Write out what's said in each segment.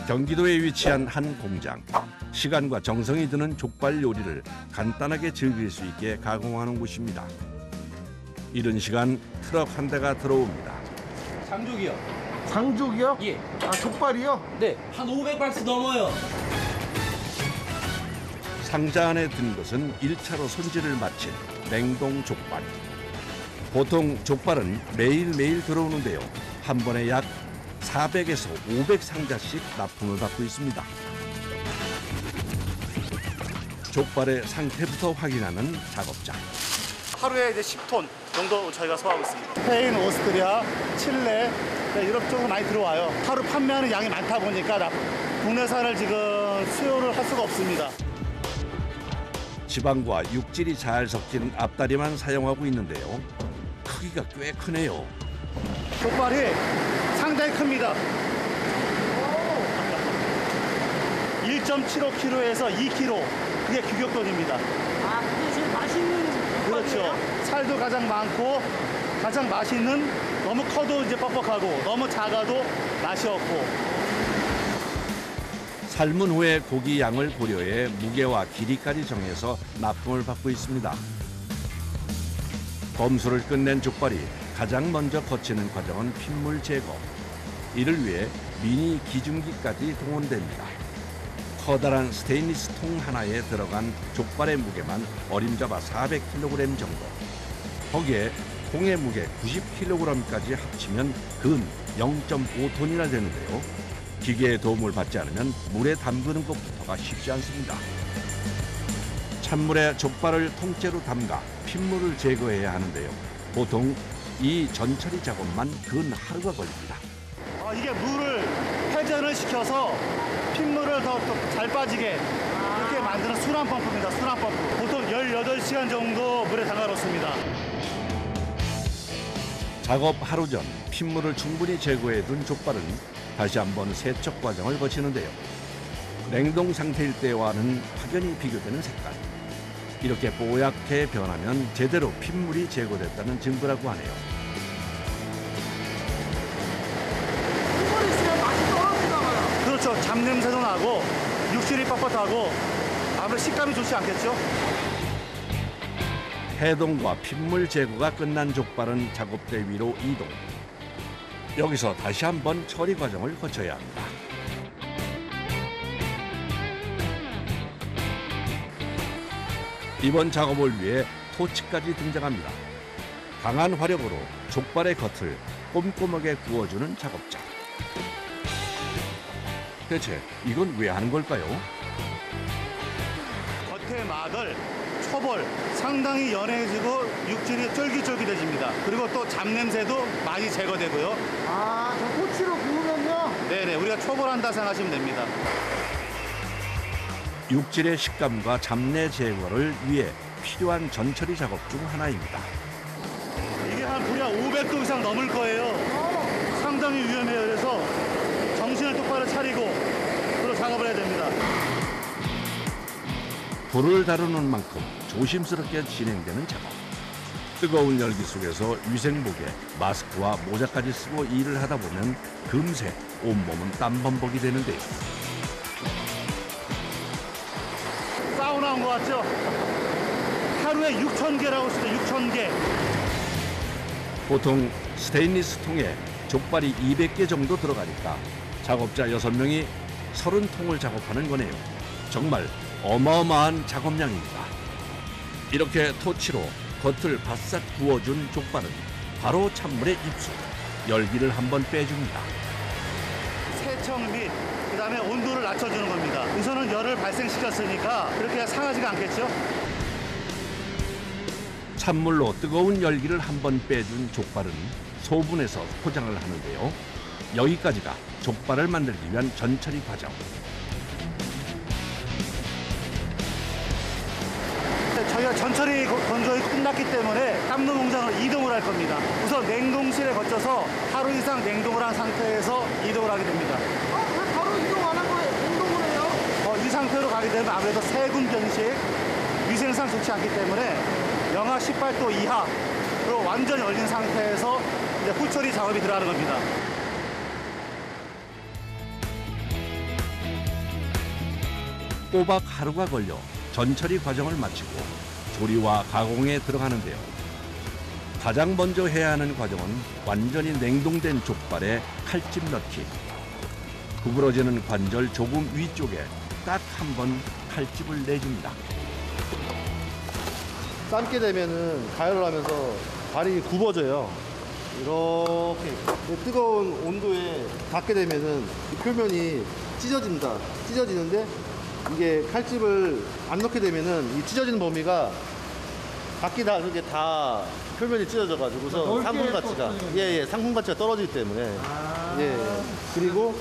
경기도에 위치한 한 공장. 시간과 정성이 드는 족발 요리를 간단하게 즐길 수 있게 가공하는 곳입니다. 이른 시간 트럭 한 대가 들어옵니다. 장족이요. 장족이요? 예. 아, 족발이요? 네, 한 500박스 넘어요. 상자 안에 든 것은 1차로 손질을 마친 냉동 족발. 보통 족발은 매일매일 들어오는데요. 한 번에 약 400에서 500상자씩 납품을 받고 있습니다. 족발의 상태부터 확인하는 작업장. 하루에 이제 10톤 정도 저희가 소화하고 있습니다. 스페인, 오스트리아, 칠레, 유럽 쪽으로 많이 들어와요. 하루 판매하는 양이 많다 보니까 국내산을 지금 수요를 할 수가 없습니다. 지방과 육질이 잘 섞인 앞다리만 사용하고 있는데요. 크기가 꽤 크네요. 족발이 상당히 큽니다. 1.75kg에서 2kg, 그게 규격돈입니다. 아, 근데 제일 맛있는 그렇죠. 살도 가장 많고 가장 맛있는, 너무 커도 이제 뻑뻑하고 너무 작아도 맛이 없고. 삶은 후에 고기 양을 고려해 무게와 길이까지 정해서 납품을 받고 있습니다. 검수를 끝낸 족발이 가장 먼저 거치는 과정은 핏물 제거. 이를 위해 미니 기중기까지 동원됩니다. 커다란 스테인리스 통 하나에 들어간 족발의 무게만 어림잡아 400kg 정도. 거기에 통의 무게 90kg까지 합치면 근 0.5톤이나 되는데요. 기계의 도움을 받지 않으면 물에 담그는 것부터가 쉽지 않습니다. 찬물에 족발을 통째로 담가 핏물을 제거해야 하는데요. 보통 이 전처리 작업만 근 하루가 걸립니다. 이게 물을 회전을 시켜서 핏물을 더 잘 빠지게 그렇게 만드는 순환 펌프입니다. 순환 펌프. 보통 18시간 정도 물에 담가 놓습니다. 작업 하루 전 핏물을 충분히 제거해 둔 족발은 다시 한번 세척 과정을 거치는데요. 냉동 상태일 때와는 확연히 비교되는 색깔. 이렇게 뽀얗게 변하면 제대로 핏물이 제거됐다는 증거라고 하네요. 족발이 있으면 맛이 떨어지나 봐요. 그렇죠. 잡냄새도 나고 육질이 뻣뻣하고 아무래도 식감이 좋지 않겠죠? 해동과 핏물 제거가 끝난 족발은 작업대 위로 이동. 여기서 다시 한번 처리 과정을 거쳐야 합니다. 이번 작업을 위해 토치까지 등장합니다. 강한 화력으로 족발의 겉을 꼼꼼하게 구워주는 작업장. 대체 이건 왜 하는 걸까요? 겉의 막을 초벌 상당히 연해지고 육질이 쫄깃쫄깃해집니다. 그리고 또 잡냄새도 많이 제거되고요. 아, 저 토치로 구우면요? 네네, 우리가 초벌한다 생각하시면 됩니다. 육질의 식감과 잡내 제거를 위해 필요한 전처리 작업 중 하나입니다. 이게 한 불이 한 500도 이상 넘을 거예요. 상당히 위험해요. 그래서 정신을 똑바로 차리고 그리고 작업을 해야 됩니다. 불을 다루는 만큼 조심스럽게 진행되는 작업. 뜨거운 열기 속에서 위생복에 마스크와 모자까지 쓰고 일을 하다 보면 금세 온몸은 땀범벅이 되는데요. 사우나 온 것 같죠? 하루에 6,000개라고 쓰죠. 6,000개. 보통 스테인리스 통에 족발이 200개 정도 들어가니까 작업자 6명이 30통을 작업하는 거네요. 정말 어마어마한 작업량입니다. 이렇게 토치로 겉을 바싹 구워준 족발은 바로 찬물에 입수. 열기를 한번 빼줍니다. 세척 및 그다음에 온도를 낮춰주는 겁니다. 우선은 열을 발생시켰으니까 그렇게 상하지가 않겠죠? 찬물로 뜨거운 열기를 한번 빼준 족발은 소분해서 포장을 하는데요. 여기까지가 족발을 만들기 위한 전처리 과정. 저희가 전처리 건조가 끝났기 때문에 땀로 농장으로 이동을 할 겁니다. 우선 냉동실에 거쳐서 하루 이상 냉동을 한 상태에서 이동을 하게 됩니다. 왜 바로 이동 안 한 거예요? 운동을 해요? 이 상태로 가게 되면 아무래도 세균 변식, 위생상 좋지 않기 때문에 영하 18도 이하로 완전히 얼린 상태에서 이제 후처리 작업이 들어가는 겁니다. 꼬박 하루가 걸려 전처리 과정을 마치고 조리와 가공에 들어가는데요. 가장 먼저 해야 하는 과정은 완전히 냉동된 족발에 칼집 넣기. 구부러지는 관절 조금 위쪽에 딱 한 번 칼집을 내줍니다. 삶게 되면은 가열을 하면서 발이 굽어져요. 이렇게 뜨거운 온도에 닿게 되면은 이 표면이 찢어집니다. 찢어지는데 이게 칼집을 안 넣게 되면은 이 찢어지는 범위가 각기 다르게 다 표면이 찢어져가지고서 넓게 상품 가치가 또 상품 가치가 떨어지기 때문에 그리고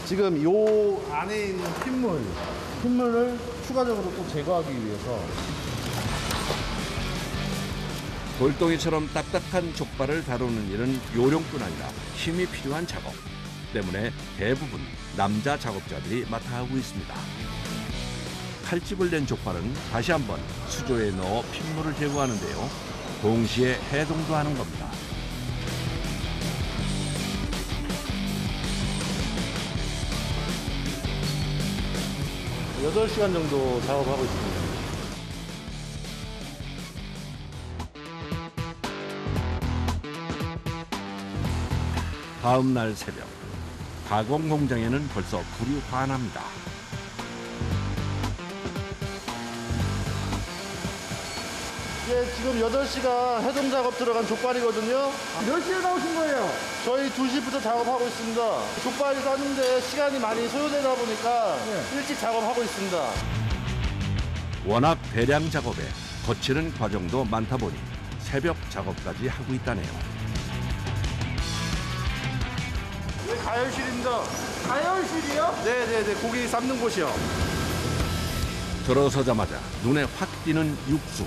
지금 요 안에 있는 핏물을 추가적으로 또 제거하기 위해서 돌덩이처럼 딱딱한 족발을 다루는 일은 요령뿐 아니라 힘이 필요한 작업 때문에 대부분 남자 작업자들이 맡아 하고 있습니다. 칼집을 낸 족발은 다시 한번 수조에 넣어 핏물을 제거하는데요. 동시에 해동도 하는 겁니다. 8시간 정도 작업하고 있습니다. 다음 날 새벽, 가공 공장에는 벌써 불이 환합니다. 이게 지금 8시간 해동 작업 들어간 족발이거든요. 몇 시에 나오신 거예요? 저희 2시부터 작업하고 있습니다. 족발이 쌌는데 시간이 많이 소요되다 보니까 일찍 작업하고 있습니다. 워낙 대량 작업에 거치는 과정도 많다 보니 새벽 작업까지 하고 있다네요. 네, 가열실입니다. 가열실이요? 네네네, 고기 삶는 곳이요. 들어서자마자 눈에 확 띄는 육수.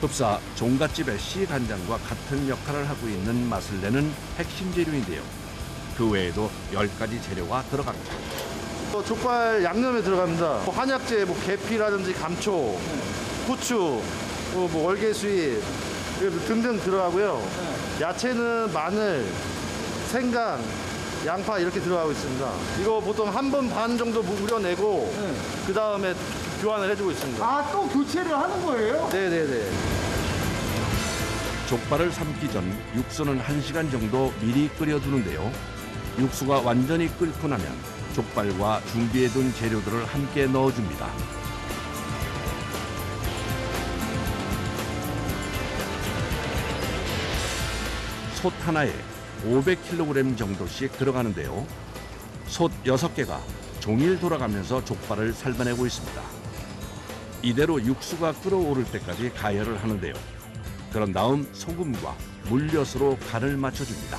흡사 종갓집의 씨 간장과 같은 역할을 하고 있는 맛을 내는 핵심 재료인데요. 그 외에도 10가지 재료가 들어갑니다. 족발 양념에 들어갑니다. 한약재, 계피라든지 감초, 후추, 월계수잎 등등 들어가고요. 야채는 마늘, 생강, 양파 이렇게 들어가고 있습니다. 이거 보통 1번 반 정도 우려내고 그 다음에 교환을 해주고 있습니다. 아, 또 교체를 하는 거예요? 네네네. 족발을 삶기 전 육수는 1시간 정도 미리 끓여두는데요. 육수가 완전히 끓고 나면 족발과 준비해둔 재료들을 함께 넣어줍니다. 솥 하나에 500kg 정도씩 들어가는데요. 솥 6개가 종일 돌아가면서 족발을 삶아내고 있습니다. 이대로 육수가 끓어오를 때까지 가열을 하는데요. 그런 다음 소금과 물엿으로 간을 맞춰줍니다.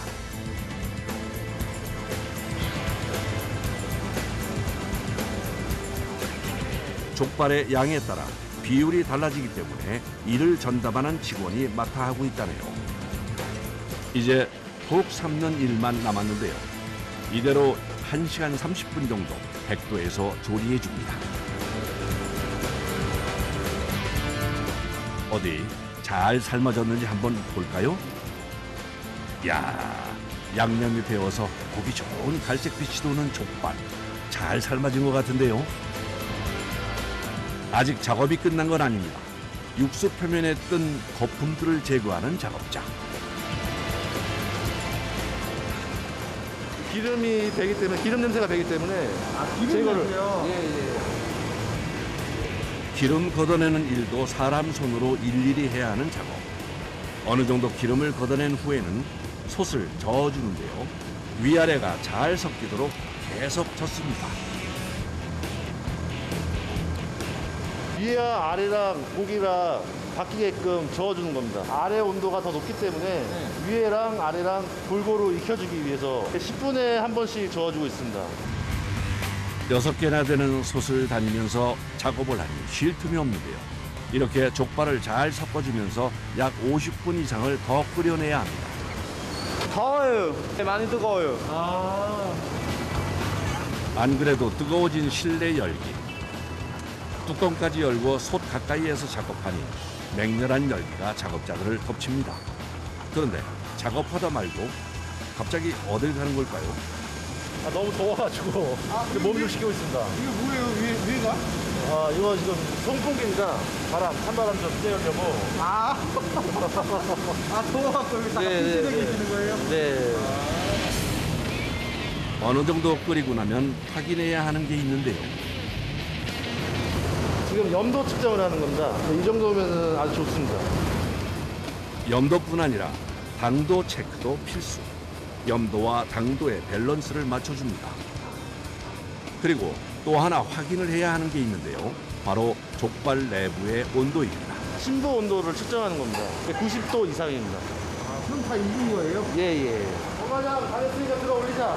족발의 양에 따라 비율이 달라지기 때문에 이를 전담하는 직원이 맡아 하고 있다네요. 이제 푹 삶는 일만 남았는데요. 이대로 1시간 30분 정도 100도에서 조리해 줍니다. 어디 잘 삶아졌는지 한번 볼까요? 야, 양념이 배어서 고기 좋은 갈색빛이 도는 족발. 잘 삶아진 것 같은데요. 아직 작업이 끝난 건 아닙니다. 육수 표면에 뜬 거품들을 제거하는 작업자. 기름이 배기 때문에, 기름 냄새가 배기 때문에 기름 제거를. 냄새요? 기름 걷어내는 일도 사람 손으로 일일이 해야 하는 작업. 어느 정도 기름을 걷어낸 후에는 솥을 저어주는데요. 위아래가 잘 섞이도록 계속 젓습니다. 위와 아래랑 고기가 바뀌게끔 저어주는 겁니다. 아래 온도가 더 높기 때문에 위에랑 아래랑 골고루 익혀주기 위해서 10분에 한 번씩 저어주고 있습니다. 6개나 되는 솥을 다니면서 작업을 하니 쉴 틈이 없는데요. 이렇게 족발을 잘 섞어주면서 약 50분 이상을 더 끓여내야 합니다. 더워요. 많이 뜨거워요. 안 그래도 뜨거워진 실내 열기. 뚜껑까지 열고 솥 가까이에서 작업하니 맹렬한 열기가 작업자들을 덮칩니다. 그런데 작업하다 말고 갑자기 어딜 가는 걸까요? 너무 더워가지고 몸 좀 식히고 있습니다. 이거 뭐예요? 위가? 이거 지금 송풍기입니다. 찬바람 좀 쐬려고. 아, 더워갖고 여기 딱 네, 네, 찌르게 네. 계시는 거예요? 네. 어느 정도 끓이고 나면 확인해야 하는 게 있는데요. 지금 염도 측정을 하는 겁니다. 이 정도면은 아주 좋습니다. 염도뿐 아니라 당도 체크도 필수. 염도와 당도의 밸런스를 맞춰줍니다. 그리고 또 하나 확인을 해야 하는 게 있는데요. 바로 족발 내부의 온도입니다. 심도 온도를 측정하는 겁니다. 90도 이상입니다. 그럼 다 익은 거예요? 예. 과장 다 됐으니까 들어 올리자.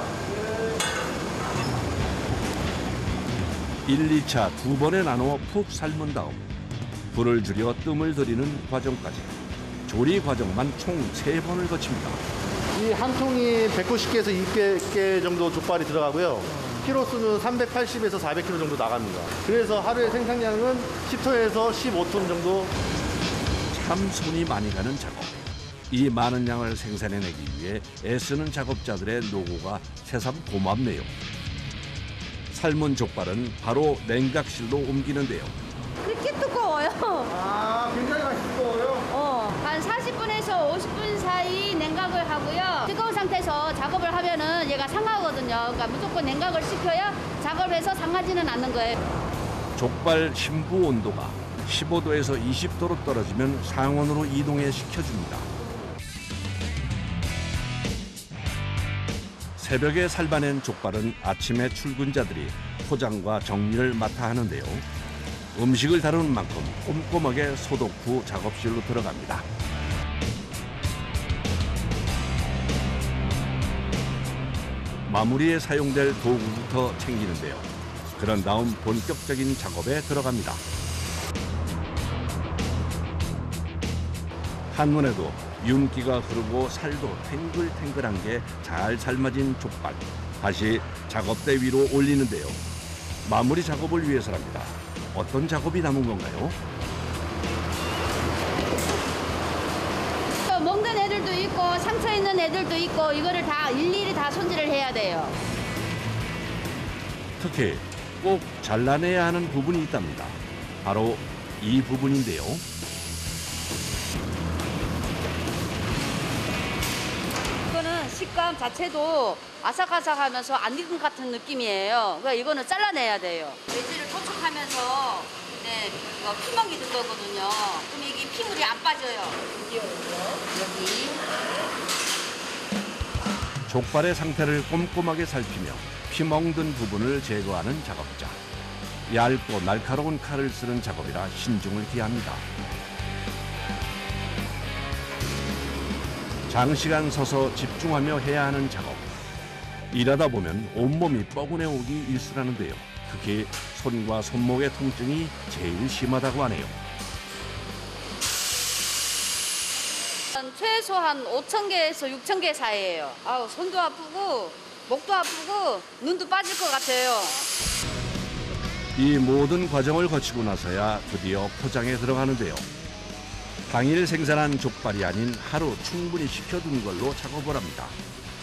1, 2차 두 번에 나누어 푹 삶은 다음 불을 줄여 뜸을 들이는 과정까지 조리 과정만 총 3번을 거칩니다. 이 한 통이 190개에서 200개 정도 족발이 들어가고요. 키로수는 380에서 400kg 정도 나갑니다. 그래서 하루의 생산량은 10톤에서 15톤 정도. 참 손이 많이 가는 작업. 이 많은 양을 생산해내기 위해 애쓰는 작업자들의 노고가 새삼 고맙네요. 삶은 족발은 바로 냉각실로 옮기는데요. 그렇게 뜨거워요. 아, 굉장히 맛있어요. 한 40분에서 50분 사이 냉각을 하고요. 뜨거운 상태에서 작업을 하면은 얘가 상하거든요. 그러니까 무조건 냉각을 시켜야 작업을 해서 상하지는 않는 거예요. 족발 심부 온도가 15도에서 20도로 떨어지면 상온으로 이동해 식혀줍니다. 새벽에 삶아낸 족발은 아침에 출근자들이 포장과 정리를 맡아 하는데요. 음식을 다루는 만큼 꼼꼼하게 소독 후 작업실로 들어갑니다. 마무리에 사용될 도구부터 챙기는데요. 그런 다음 본격적인 작업에 들어갑니다. 한눈에도 윤기가 흐르고 살도 탱글탱글한 게 잘 삶아진 족발. 다시 작업대 위로 올리는데요. 마무리 작업을 위해서랍니다. 어떤 작업이 남은 건가요? 먹는 애들도 있고 상처 있는 애들도 있고 이거를 다 일일이 다 손질을 해야 돼요. 특히 꼭 잘라내야 하는 부분이 있답니다. 바로 이 부분인데요. 이거는 식감 자체도 아삭아삭하면서 안 익은 것 같은 느낌이에요. 그러니까 이거는 잘라내야 돼요. 돼지를 토촉하면서 이거 피멍이 든 거거든요. 그럼 이게 피물이 안 빠져요. 여기. 족발의 상태를 꼼꼼하게 살피며 피멍든 부분을 제거하는 작업자. 얇고 날카로운 칼을 쓰는 작업이라 신중을 기합니다. 장시간 서서 집중하며 해야 하는 작업. 일하다 보면 온몸이 뻐근해 오기 일쑤라는데요. 특히 손과 손목의 통증이 제일 심하다고 하네요. 최소한 5,000개에서 6,000개 사이예요. 아우, 손도 아프고 목도 아프고 눈도 빠질 것 같아요. 이 모든 과정을 거치고 나서야 드디어 포장에 들어가는데요. 당일 생산한 족발이 아닌 하루 충분히 식혀둔 걸로 작업을 합니다.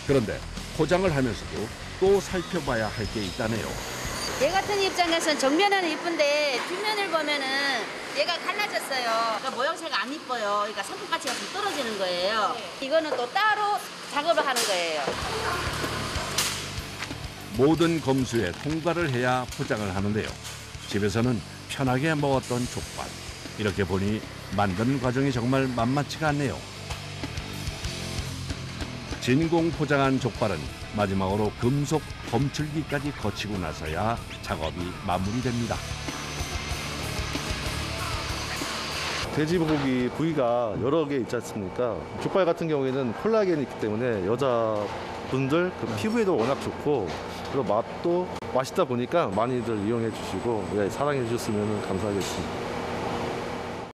그런데 포장을 하면서도 또 살펴봐야 할 게 있다네요. 얘 같은 입장에서는 정면은 이쁜데 뒷면을 보면은 얘가 갈라졌어요. 그러니까 모양새가 안 이뻐요. 그러니까 상품 가치가 좀 떨어지는 거예요. 이거는 또 따로 작업을 하는 거예요. 모든 검수에 통과를 해야 포장을 하는데요. 집에서는 편하게 먹었던 족발. 이렇게 보니 만드는 과정이 정말 만만치가 않네요. 진공 포장한 족발은 마지막으로 금속 검출기까지 거치고 나서야 작업이 마무리됩니다. 돼지고기 부위가 여러 개 있지 않습니까? 족발 같은 경우에는 콜라겐이 있기 때문에 여자분들 그 피부에도 워낙 좋고 그리고 맛도 맛있다 보니까 많이들 이용해 주시고 사랑해 주셨으면 감사하겠습니다.